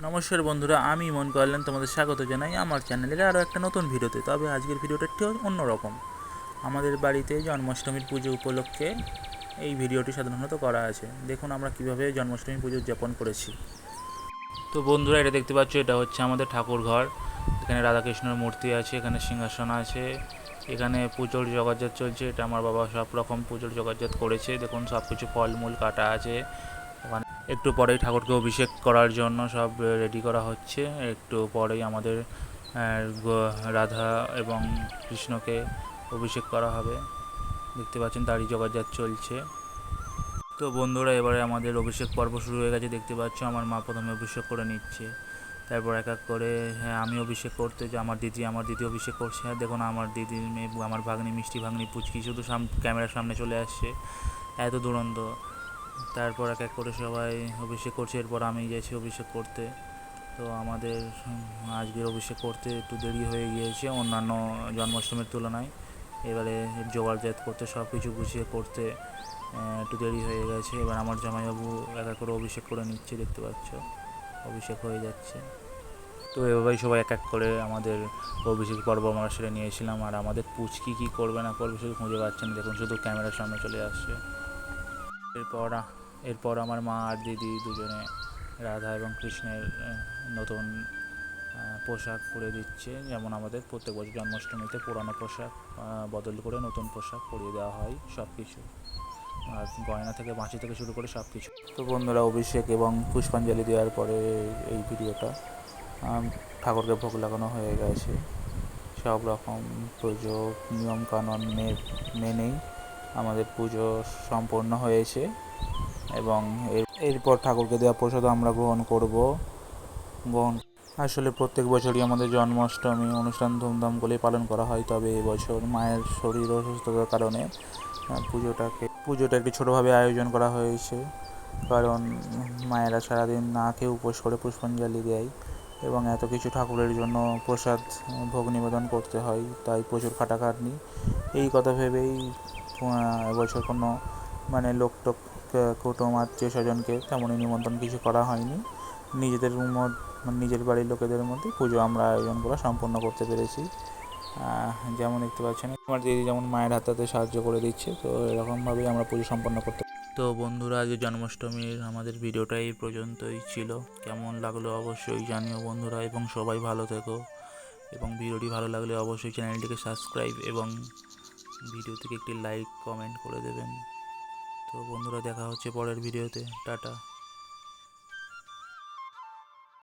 নমস্কার বন্ধুরা, আমি মন করলেন তোমাদের স্বাগত জানাই আমার চ্যানেলের আরও একটা নতুন ভিডিওতে। তবে আজকের ভিডিওটা একটু অন্যরকম। আমাদের বাড়িতে জন্মাষ্টমীর পুজো উপলক্ষে এই ভিডিওটি সাধারণত করা আছে। দেখুন আমরা কিভাবে জন্মাষ্টমী পুজো উদযাপন করেছি। তো বন্ধুরা, এটা দেখতে পাচ্ছ, এটা হচ্ছে আমাদের ঠাকুর ঘর। এখানে রাধাকৃষ্ণের মূর্তি আছে, এখানে সিংহাসন আছে, এখানে পুজোর জোগাড়জাত চলছে। এটা আমার বাবা সব রকম পুজোর জোগাড়জাত করেছে। দেখুন সব কিছু ফলমূল কাটা আছে। ওখানে একটু পরেই ঠাকুরকে অভিষেক করার জন্য সব রেডি করা হচ্ছে। একটু পরেই আমাদের রাধা এবং কৃষ্ণকে অভিষেক করা হবে। দেখতে পাচ্ছেন তারই জোগাড়জাত চলছে। তো বন্ধুরা, এবারে আমাদের অভিষেক পর্ব শুরু হয়ে গেছে। দেখতে পাচ্ছ আমার মা প্রথমে অভিষেক করে নিচ্ছে, তারপর এক এক করে আমি অভিষেক করতে যে আমার দিদি অভিষেক করছে। আর দেখুন আমার দিদির মেয়ে, আমার ভাগ্নি, মিষ্টি ভাগ্নি পুচকি শুধু ক্যামেরার সামনে চলে আসছে, এত দুরন্ত। তারপর এক এক করে সবাই অভিষেক করছে। এরপর আমি গেছি অভিষেক করতে। তো আমাদের আজকের অভিষেক করতে একটু দেরি হয়ে গিয়েছে অন্যান্য জন্মাষ্টমীর তুলনায়। এবারে জোগাড়জাত করতে, সব কিছু গুছিয়ে করতে একটু দেরি হয়ে গেছে। এবার আমার জামাইবাবু এক এক করে অভিষেক করে নিচ্ছে, দেখতে পাচ্ছ অভিষেক হয়ে যাচ্ছে। তো এভাবেই সবাই এক এক করে আমাদের অভিষেক পর্ব আমরা সেরে নিয়েছিলাম। আর আমাদের পুচকি কী করবে না করবে শুধু খুঁজে পাচ্ছেন, দেখুন শুধু ক্যামেরার সামনে চলে আসছে। এরপর এরপর আমার মা আর দিদি দুজনে রাধা এবং কৃষ্ণের নতুন পোশাক পরে দিচ্ছে। যেমন আমাদের প্রত্যেক বছর জন্মাষ্টমীতে পুরানো পোশাক বদল করে নতুন পোশাক পরিয়ে দেওয়া হয়, সব কিছু, আর গয়না থেকে বাঁশি থেকে শুরু করে সব কিছু। তো বন্ধুরা, অভিষেক এবং পুষ্পাঞ্জলি দেওয়ার পরে এই ভিডিওটা ঠাকুরকে ভোগ লাগানো হয়ে গেছে। সব রকম পুজো নিয়মকানুন মেনেই আমাদের পুজো সম্পন্ন হয়েছে। এবং এরপর ঠাকুরকে দেওয়া প্রসাদ আমরা গ্রহণ করব। আসলে প্রত্যেক বছরই আমাদের জন্মাষ্টমী অনুষ্ঠান ধুমধাম করে পালন করা হয়, তবে এবছর মায়ের শরীর অসুস্থতার কারণে পুজোটা একটু ছোটোভাবে আয়োজন করা হয়েছে। কারণ মায়েরা সারাদিন না খেয়ে উপোস করে পুষ্পাঞ্জলি দেয় এবং এত কিছু ঠাকুরের জন্য প্রসাদ ভোগ নিবেদন করতে হয়, তাই প্রচুর খাটাখাটনি। এই কথা ভেবেই এবছর কোনো লোকটোক কুটুম আত্মীয় স্বজনকে তেমনই নিমন্ত্রণ কিছু করা হয়নি। নিজের বাড়ির লোকেদের মধ্যে পুজো আমরা আয়োজন করা সম্পন্ন করতে পেরেছি। যেমন দেখতে পাচ্ছেন আমার দিদি যেমন মায়ের হাতে সাহায্য করে দিচ্ছে, তো এরকমভাবেই আমরা পুজো সম্পন্ন করতে। তো বন্ধুরা, আজকে জন্মাষ্টমীর আমাদের ভিডিওটা এই পর্যন্তই ছিল। কেমন লাগলো অবশ্যই জানিও বন্ধুরা, এবং সবাই ভালো থেকো। এবং ভিডিওটি ভালো লাগলে অবশ্যই চ্যানেলটিকে সাবস্ক্রাইব এবং ভিডিও থেকে একটি লাইক কমেন্ট করে দেবেন। তো বন্ধুরা, দেখা হচ্ছে পরের ভিডিওতে। টাটা।